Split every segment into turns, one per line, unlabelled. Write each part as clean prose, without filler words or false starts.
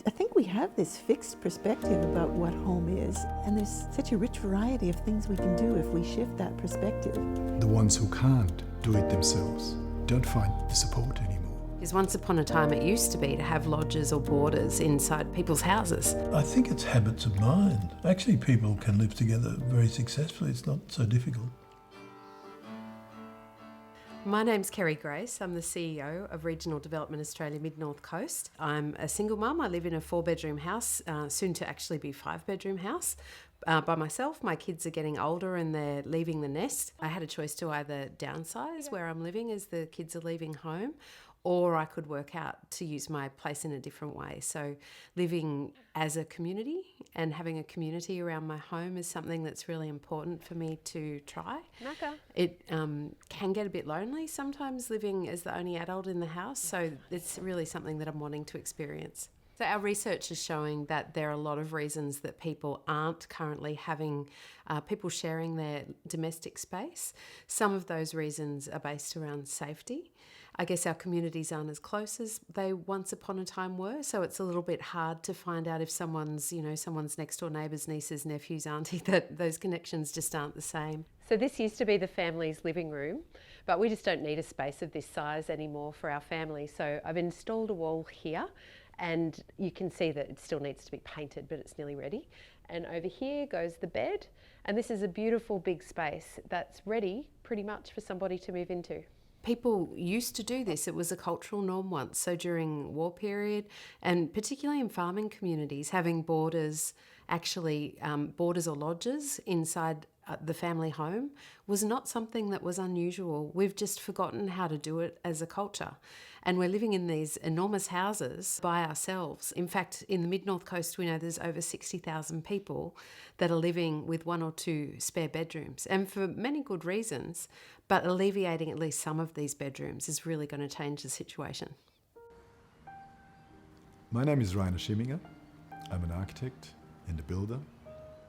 I think we have this fixed perspective about what home is, and there's such a rich variety of things we can do if we shift that perspective.
The ones who can't do it themselves don't find the support anymore.
Because once upon a time it used to be to have lodges or boarders inside people's houses.
I think it's habits of mind. Actually, people can live together very successfully. It's not so difficult.
My name's Kerry Grace. I'm the CEO of Regional Development Australia Mid-North Coast. I'm a single mum. I live in a 4-bedroom house, soon to actually be 5-bedroom house, by myself. My kids are getting older and they're leaving the nest. I had a choice to either downsize where I'm living as the kids are leaving home, or I could work out to use my place in a different way. So living as a community and having a community around my home is something that's really important for me to try.
Naka.
It can get a bit lonely sometimes living as the only adult in the house, so it's really something that I'm wanting to experience. So our research is showing that there are a lot of reasons that people aren't currently having people sharing their domestic space. Some of those reasons are based around safety. I guess our communities aren't as close as they once upon a time were, so it's a little bit hard to find out if someone's next door neighbours, nieces, nephews, auntie, that those connections just aren't the same.
So this used to be the family's living room, but we just don't need a space of this size anymore for our family. So I've installed a wall here, and you can see that it still needs to be painted, but it's nearly ready. And over here goes the bed, and this is a beautiful big space that's ready pretty much for somebody to move into.
People used to do this. It was a cultural norm once. So during war period, and particularly in farming communities, having boarders or lodges inside the family home was not something that was unusual. We've just forgotten how to do it as a culture. And we're living in these enormous houses by ourselves. In fact, in the Mid-North Coast, we know there's over 60,000 people that are living with 1 or 2 spare bedrooms, and for many good reasons, but alleviating at least some of these bedrooms is really going to change the situation.
My name is Rainer Schimminger. I'm an architect and a builder.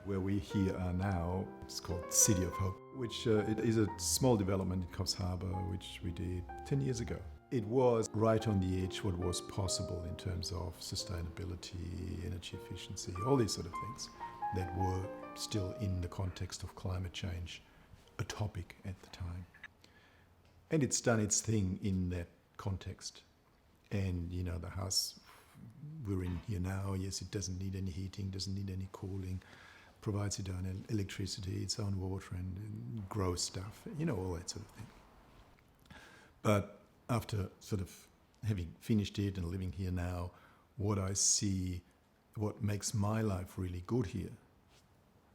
Where we here are now, it's called City of Hope, which it is a small development in Coffs Harbour, which we did 10 years ago. It was right on the edge what was possible in terms of sustainability, energy efficiency, all these sort of things that were still in the context of climate change, a topic at the time. And it's done its thing in that context. And, the house we're in here now, yes, it doesn't need any heating, doesn't need any cooling, provides its own electricity, its own water, and grows stuff, all that sort of thing. But after sort of having finished it and living here now, what I see, what makes my life really good here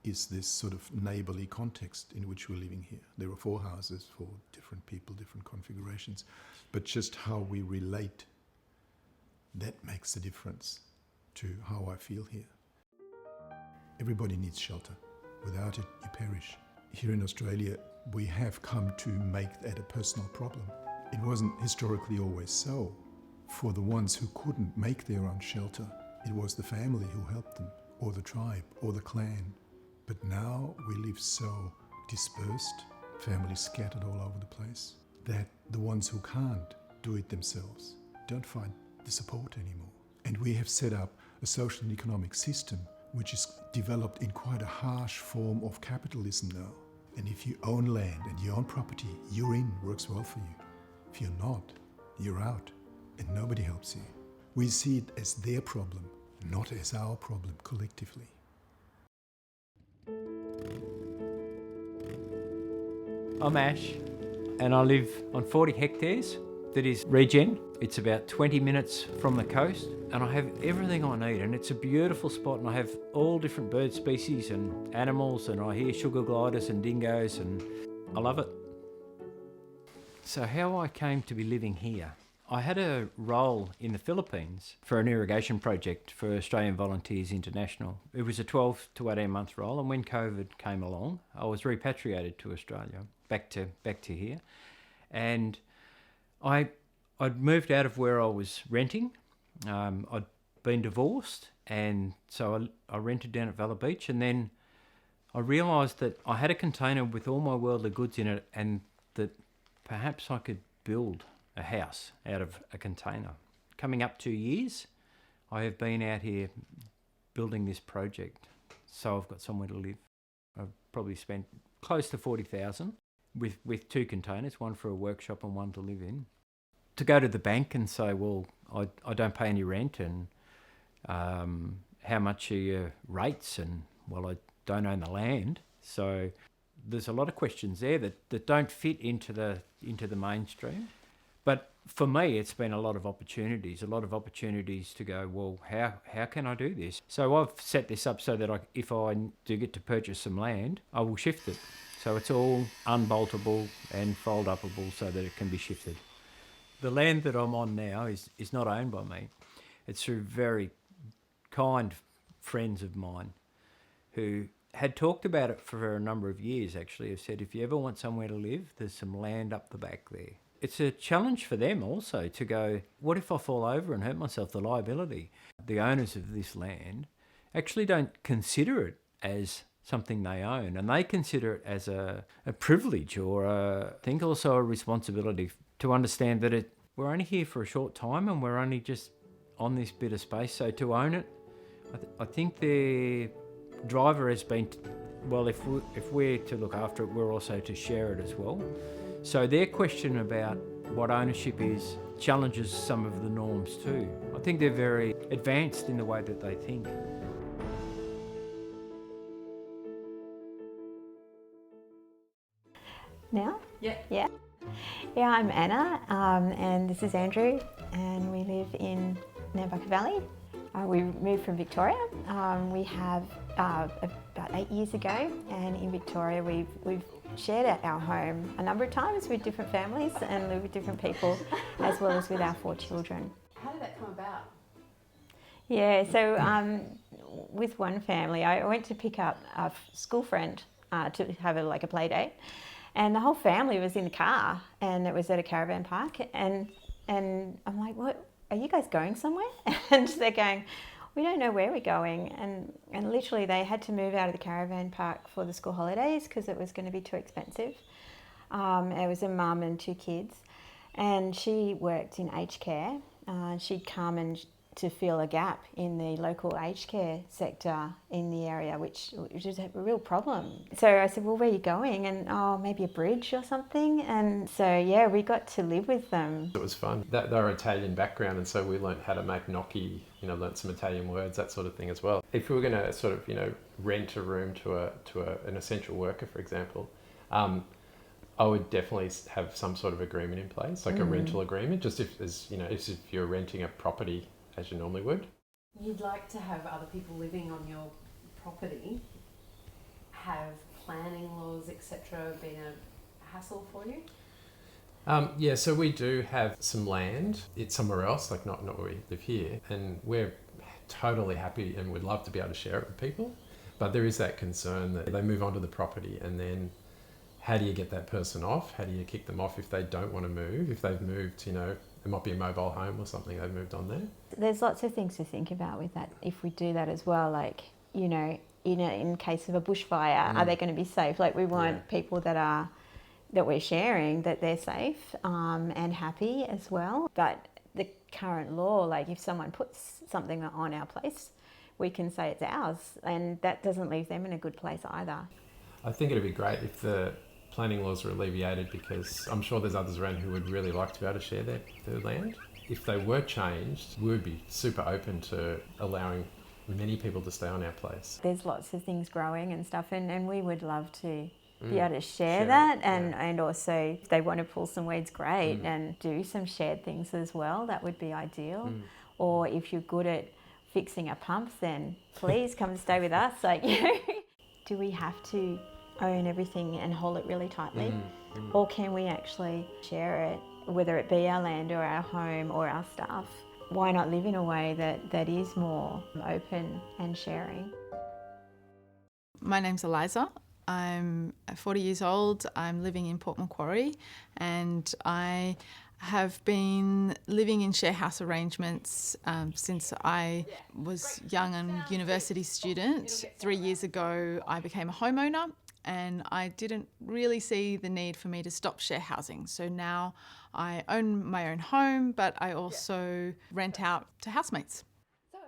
is this sort of neighbourly context in which we're living here. There are 4 houses for different people, different configurations, but just how we relate, that makes a difference to how I feel here. Everybody needs shelter. Without it, you perish. Here in Australia, we have come to make that a personal problem. It wasn't historically always so. For the ones who couldn't make their own shelter, it was the family who helped them, or the tribe, or the clan. But now we live so dispersed, families scattered all over the place, that the ones who can't do it themselves don't find the support anymore. And we have set up a social and economic system which is developed in quite a harsh form of capitalism now. And if you own land and you own property, you're in, works well for you. If you're not, you're out, and nobody helps you. We see it as their problem, not as our problem collectively.
I'm Ash, and I live on 40 hectares. That is regen. It's about 20 minutes from the coast, and I have everything I need, and it's a beautiful spot, and I have all different bird species and animals, and I hear sugar gliders and dingoes, and I love it. So how I came to be living here. I had a role in the Philippines for an irrigation project for Australian Volunteers International. It was a 12 to 18 month role, and when COVID came along, I was repatriated to Australia, back to here, and I'd moved out of where I was renting. I'd been divorced, and so I rented down at Valla Beach, and then I realised that I had a container with all my worldly goods in it, and that perhaps I could build a house out of a container. Coming up 2 years, I have been out here building this project, so I've got somewhere to live. I've probably spent close to 40,000 with 2 containers, one for a workshop and one to live in. To go to the bank and say, well, I don't pay any rent, and how much are your rates, and well, I don't own the land. So there's a lot of questions there that don't fit into the mainstream. But for me, it's been a lot of opportunities to go, well, how can I do this? So I've set this up so that if I do get to purchase some land, I will shift it. So it's all unboltable and fold-upable so that it can be shifted. The land that I'm on now is not owned by me. It's through very kind friends of mine who had talked about it for a number of years, actually. Have said, if you ever want somewhere to live, there's some land up the back there. It's a challenge for them also to go, what if I fall over and hurt myself, the liability? The owners of this land actually don't consider it as something they own, and they consider it as a privilege, or I think also a responsibility to understand that we're only here for a short time and we're only just on this bit of space. So to own it, I think the driver has been, well, if we're to look after it, we're also to share it as well. So their question about what ownership is challenges some of the norms too. I think they're very advanced in the way that they think.
Now?
Yeah.
Yeah. Yeah, I'm Anna, and this is Andrew, and we live in Nambucca Valley. We moved from Victoria. We have about 8 years ago, and in Victoria we've shared our home a number of times with different families and live with different people, as well as with our 4 children.
How did that come about?
Yeah, so with one family, I went to pick up a school friend to have a play date, and the whole family was in the car, and it was at a caravan park, and I'm like, what, are you guys going somewhere? And they're going, we don't know where we're going, and literally they had to move out of the caravan park for the school holidays because it was going to be too expensive. It was a mum and 2 kids, and she worked in aged care. She'd come to fill a gap in the local aged care sector in the area, which is a real problem. So I said, well, where are you going? And maybe a bridge or something. And so, yeah, we got to live with them.
It was fun. They're Italian background, and so we learnt how to make gnocchi, learnt some Italian words, that sort of thing as well. If we were going to sort of, rent a room to an essential worker, for example, I would definitely have some sort of agreement in place, like a rental agreement, just if you're renting a property as you normally would.
You'd like to have other people living on your property. Have planning laws, etc., been a hassle for you?
Yeah, so we do have some land. It's somewhere else, like not where we live here, and we're totally happy and would love to be able to share it with people. But there is that concern that they move onto the property, and then how do you get that person off? How do you kick them off if they don't want to move? If they've moved, it might be a mobile home or something, they've moved on there.
There's lots of things to think about with that if we do that as well, like, in case of a bushfire, are they going to be safe? Like, we want people that we're sharing, that they're safe and happy as well. But the current law, like if someone puts something on our place, we can say it's ours, and that doesn't leave them in a good place either.
I think it'd be great if the planning laws were alleviated, because I'm sure there's others around who would really like to be able to share their land. If they were changed, we would be super open to allowing many people to stay on our place.
There's lots of things growing and stuff, and we would love to be able to share that, and also if they want to pull some weeds, great, and do some shared things as well, that would be ideal. Or if you're good at fixing a pump, then please come and stay with us. Do we have to own everything and hold it really tightly? Or can we actually share it, whether it be our land or our home or our stuff? Why not live in a way that is more open and sharing?
My name's Eliza. I'm 40 years old. I'm living in Port Macquarie, and I have been living in share house arrangements since I was young and university student. 3 years ago, I became a homeowner, and I didn't really see the need for me to stop share housing. So now I own my own home, but I also rent out to housemates.
So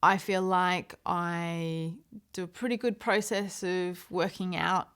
I feel like I do a pretty good process of working out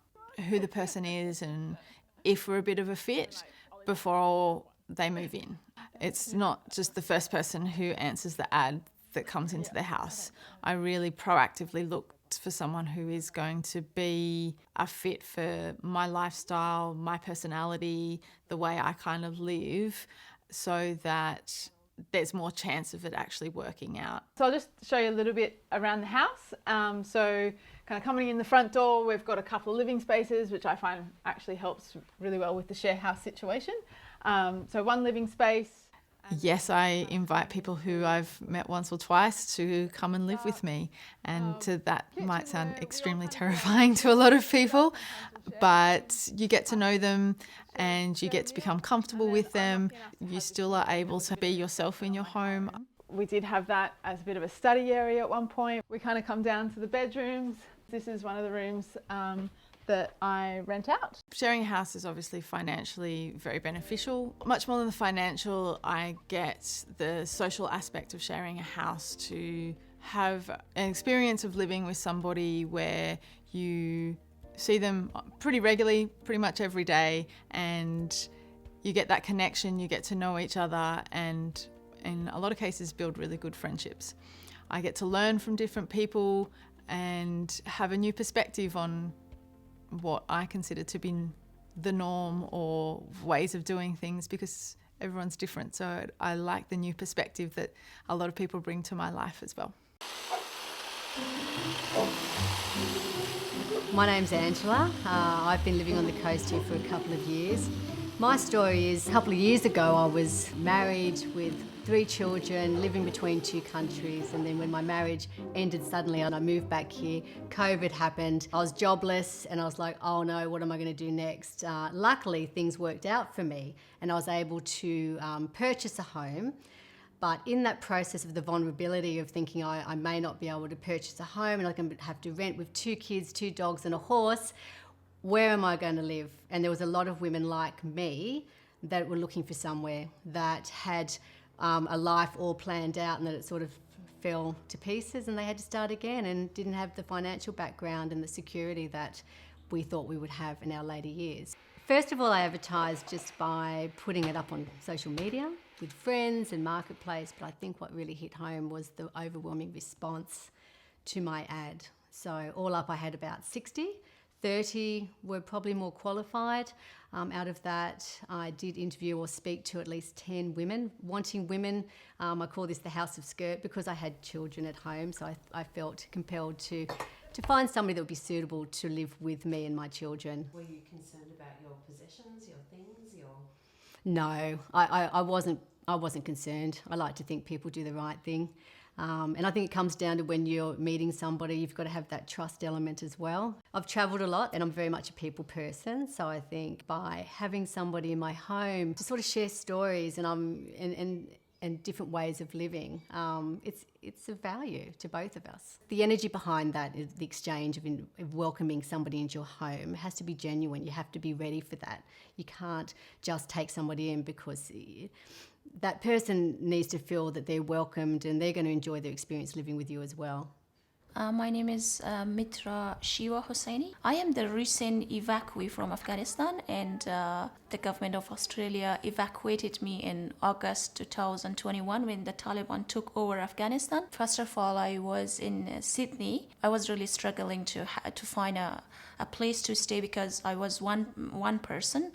who the person is and if we're a bit of a fit before they move in. It's not just the first person who answers the ad that comes into the house. I really proactively look for someone who is going to be a fit for my lifestyle, my personality, the way I kind of live, so that there's more chance of it actually working out.
So I'll just show you a little bit around the house. So kind of coming in the front door, we've got a couple of living spaces, which I find actually helps really well with the share house situation. So one living space.
Yes, I invite people who I've met once or twice to come and live with me, and that might sound extremely terrifying to a lot of people, but you get to know them and you get to become comfortable with them. You still are able to be yourself in your home.
We did have that as a bit of a study area at one point. We kind of come down to the bedrooms. This is one of the rooms that I rent out.
Sharing a house is obviously financially very beneficial. Much more than the financial, I get the social aspect of sharing a house, to have an experience of living with somebody where you see them pretty regularly, pretty much every day, and you get that connection, you get to know each other, and in a lot of cases build really good friendships. I get to learn from different people and have a new perspective on what I consider to be the norm or ways of doing things, because everyone's different. So I like the new perspective that a lot of people bring to my life as well.
My name's Angela. I've been living on the coast here for a couple of years. My story is, a couple of years ago I was married with 3 children, living between 2 countries, and then when my marriage ended suddenly and I moved back here, COVID happened. I was jobless and I was like, oh no, what am I going to do next? Luckily things worked out for me and I was able to purchase a home. But in that process of the vulnerability of thinking I may not be able to purchase a home and I'm going to have to rent with 2 kids, 2 dogs and a horse, where am I going to live? And there was a lot of women like me that were looking for somewhere that had a life all planned out, and that it sort of fell to pieces and they had to start again and didn't have the financial background and the security that we thought we would have in our later years. First of all, I advertised just by putting it up on social media with friends and Marketplace, but I think what really hit home was the overwhelming response to my ad. So all up I had about 60. 30 were probably more qualified. Out of that, I did interview or speak to at least 10 women, wanting women. I call this the House of Skirt because I had children at home, so I felt compelled to find somebody that would be suitable to live with me and my children.
Were you concerned about your possessions, your things, your...
No, I wasn't concerned. I like to think people do the right thing. And I think it comes down to when you're meeting somebody, you've got to have that trust element as well. I've travelled a lot and I'm very much a people person, so I think by having somebody in my home to sort of share stories and different ways of living, it's of value to both of us. The energy behind that is the exchange of welcoming somebody into your home. It has to be genuine. You have to be ready for that. You can't just take somebody in because that person needs to feel that they're welcomed and they're going to enjoy their experience living with you as well.
My name is Mitra Shiva Hosseini. I am the recent evacuee from Afghanistan, and the government of Australia evacuated me in August 2021 when the Taliban took over Afghanistan. First of all, I was in Sydney. I was really struggling to find a place to stay because I was one person.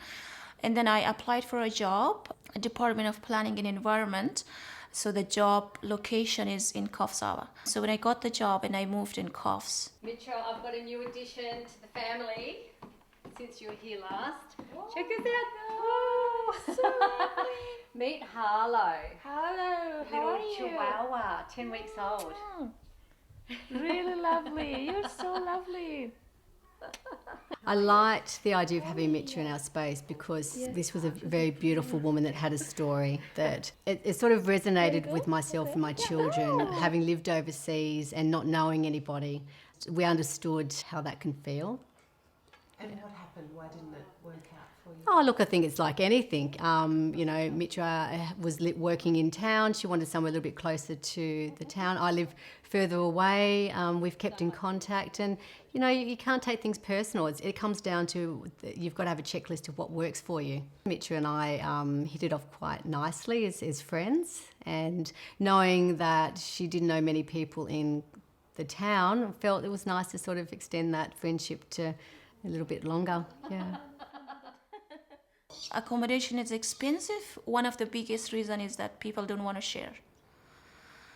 And then I applied for a job, Department of Planning and Environment. So the job location is in Coffs Harbour. So when I got the job and I moved in Coffs.
Mitra, I've got a new addition to the family since you were here last. Whoa. Check this out.
Oh, so lovely.
Meet Harlow.
Hello, how are you?
Little Chihuahua, 10 weeks old.
Oh, really lovely. You're so lovely.
I liked the idea of having Mitra in our space because this was a very beautiful woman that had a story that it sort of resonated with myself and my children, having lived overseas and not knowing anybody. We understood how that can feel.
And what happened? Why didn't it work out for you?
Oh, look, I think it's like anything. You know, Mitra was working in town. She wanted somewhere a little bit closer to the town. I live further away. We've kept in contact, and you know, you can't take things personal. It comes down to you've got to have a checklist of what works for you. Mitra and I hit it off quite nicely as friends, and knowing that she didn't know many people in the town, felt it was nice to sort of extend that friendship to a little bit longer. Yeah.
Accommodation is expensive. One of the biggest reasons is that people don't want to share.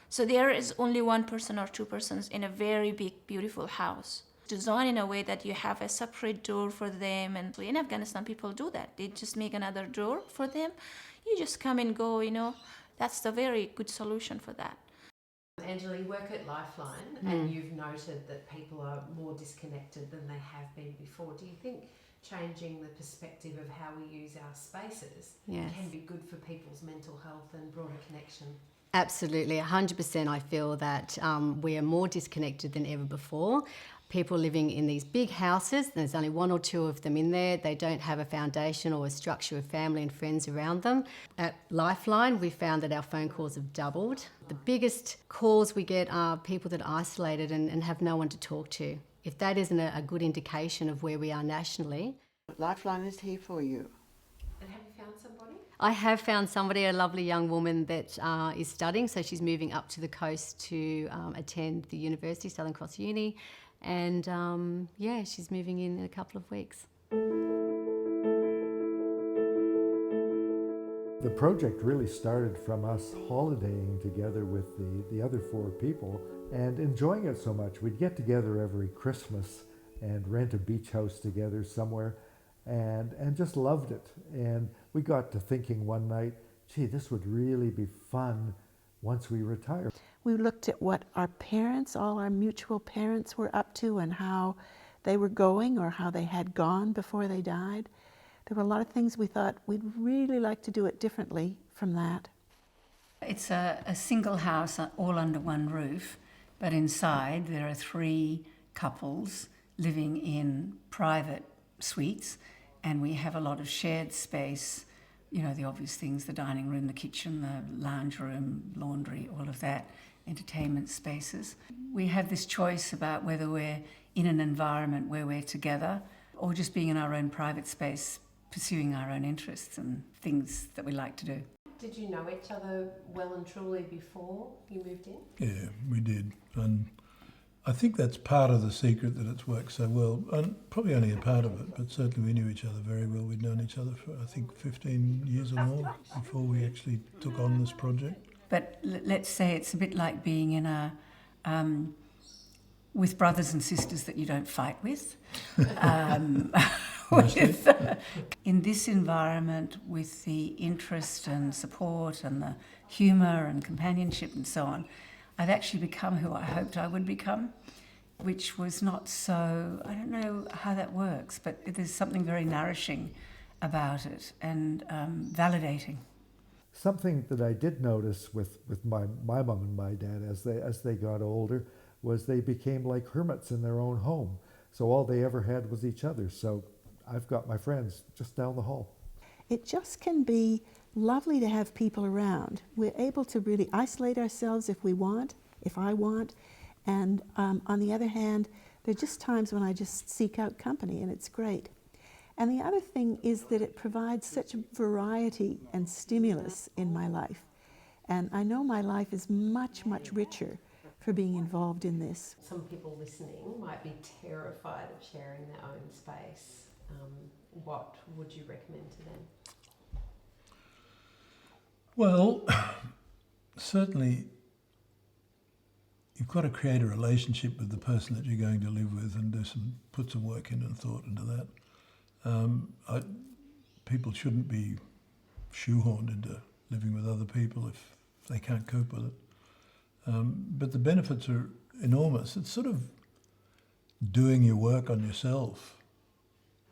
So there is only one person or two persons in a very big, beautiful house. Designed in a way that you have a separate door for them. And in Afghanistan, people do that. They just make another door for them. You just come and go, you know. That's the very good solution for that.
Angela, you work at Lifeline and you've noted that people are more disconnected than they have been before. Do you think changing the perspective of how we use our spaces can be good for people's mental health and broader connection?
Absolutely, 100%. I feel that we are more disconnected than ever before. People living in these big houses, there's only one or two of them in there. They don't have a foundation or a structure of family and friends around them. At Lifeline, we found that our phone calls have doubled. The biggest calls we get are people that are isolated and have no one to talk to. If that isn't a good indication of where we are nationally.
Lifeline is here for you.
And have you found somebody?
I have found somebody, a lovely young woman that is studying, so she's moving up to the coast to attend the university, Southern Cross Uni, and she's moving in a couple of weeks.
The project really started from us holidaying together with the other four people and enjoying it so much. We'd get together every Christmas and rent a beach house together somewhere and just loved it. And we got to thinking one night, gee, this would really be fun once we retire.
We looked at what our parents, all our mutual parents, were up to and how they were going or how they had gone before they died. There were a lot of things we thought we'd really like to do it differently from that.
It's a single house all under one roof, but inside there are three couples living in private suites, and we have a lot of shared space, you know, the obvious things, the dining room, the kitchen, the lounge room, laundry, all of that, entertainment spaces. We have this choice about whether we're in an environment where we're together or just being in our own private space, pursuing our own interests and things that we like to do.
Did you know each other well and truly before you moved in?
Yeah, we did. And I think that's part of the secret that it's worked so well. And probably only a part of it, but certainly we knew each other very well. We'd known each other for, I think, 15 years or more before we actually took on this project.
But let's say it's a bit like being in with brothers and sisters that you don't fight with. In this environment, with the interest and support and the humour and companionship and so on, I've actually become who I hoped I would become, which was not so, I don't know how that works, but there's something very nourishing about it and validating.
Something that I did notice with my mum and my dad as they got older was they became like hermits in their own home. So all they ever had was each other. So I've got my friends just down the hall.
It just can be lovely to have people around. We're able to really isolate ourselves if we want, if I want. And on the other hand, there are just times when I just seek out company, and it's great. And the other thing is that it provides such variety and stimulus in my life. And I know my life is much, much richer for being involved in this.
Some people listening might be terrified of sharing their own space. What would you recommend to them?
Well, certainly you've got to create a relationship with the person that you're going to live with and put some work in and thought into that. People shouldn't be shoehorned into living with other people if they can't cope with it. But the benefits are enormous. It's sort of doing your work on yourself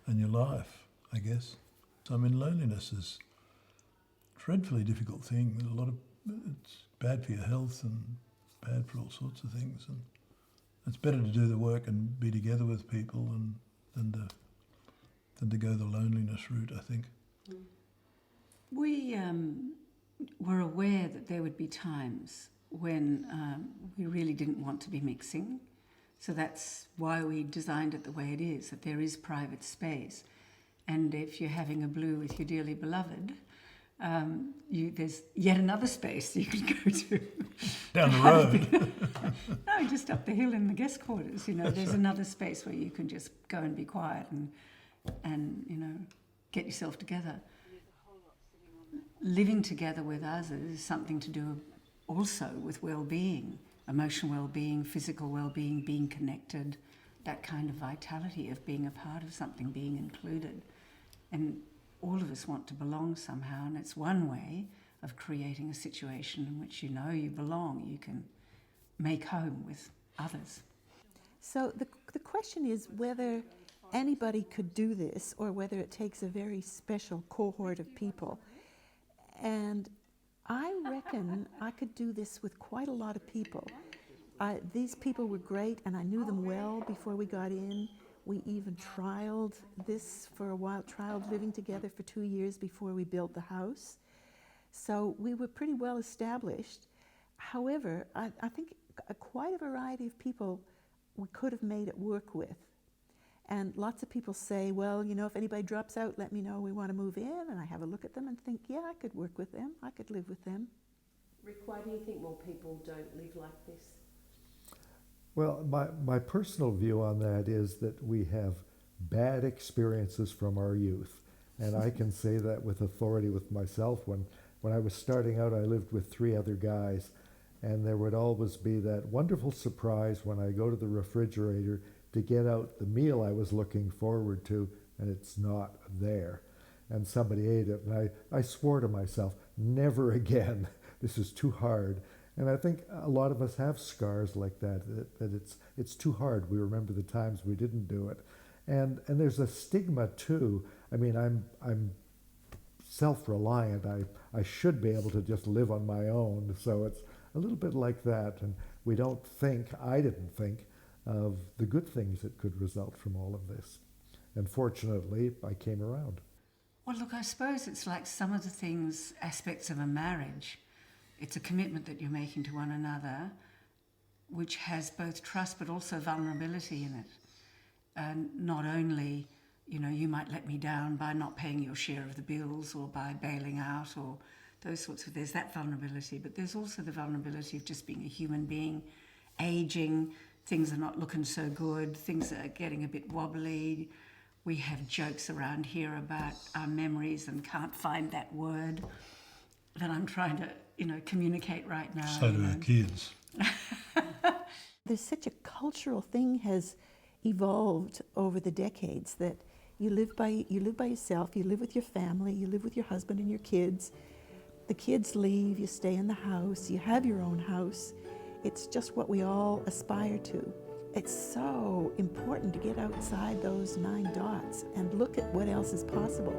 and your life, I guess. I mean, loneliness is a dreadfully difficult thing. It's bad for your health and bad for all sorts of things. And it's better to do the work and be together with people than than to go the loneliness route, I think.
We were aware that there would be times when we really didn't want to be mixing. So that's why we designed it the way it is, that there is private space. And if you're having a blue with your dearly beloved, there's yet another space you can go to.
Down the road.
No, just up the hill in the guest quarters. There's another space where you can just go and be quiet and get yourself together. Living together with others is something to do also with well-being, emotional well-being, physical well-being, being connected, that kind of vitality of being a part of something, being included. And all of us want to belong somehow, and it's one way of creating a situation in which you belong, you can make home with others.
So the question is whether anybody could do this or whether it takes a very special cohort of people. And I reckon I could do this with quite a lot of people. These people were great, and I knew them well before we got in. We even trialed this for a while, trialed living together for 2 years before we built the house. So we were pretty well established. However, I think quite a variety of people we could have made it work with. And lots of people say, well, if anybody drops out, let me know, we want to move in. And I have a look at them and think, yeah, I could work with them. I could live with them.
Rick, why do you think more people don't live like this?
Well, my personal view on that is that we have bad experiences from our youth. And I can say that with authority with myself. When I was starting out, I lived with 3 other guys. And there would always be that wonderful surprise when I go to the refrigerator to get out the meal I was looking forward to, and it's not there. And somebody ate it, and I swore to myself, never again. This is too hard. And I think a lot of us have scars like that it's too hard. We remember the times we didn't do it. And there's a stigma too. I mean, I'm self-reliant. I should be able to just live on my own. So it's a little bit like that. And I didn't think of the good things that could result from all of this. And fortunately, I came around.
Well, look, I suppose it's like some of the aspects of a marriage. It's a commitment that you're making to one another, which has both trust but also vulnerability in it. And not only, you might let me down by not paying your share of the bills or by bailing out or those sorts of, there's that vulnerability, but there's also the vulnerability of just being a human being, aging, things are not looking so good, things are getting a bit wobbly. We have jokes around here about our memories and can't find that word that I'm trying to, communicate right now.
So do our kids.
There's such a cultural thing has evolved over the decades that you live by yourself, you live with your family, you live with your husband and your kids. The kids leave, you stay in the house, you have your own house. It's just what we all aspire to. It's so important to get outside those 9 dots and look at what else is possible.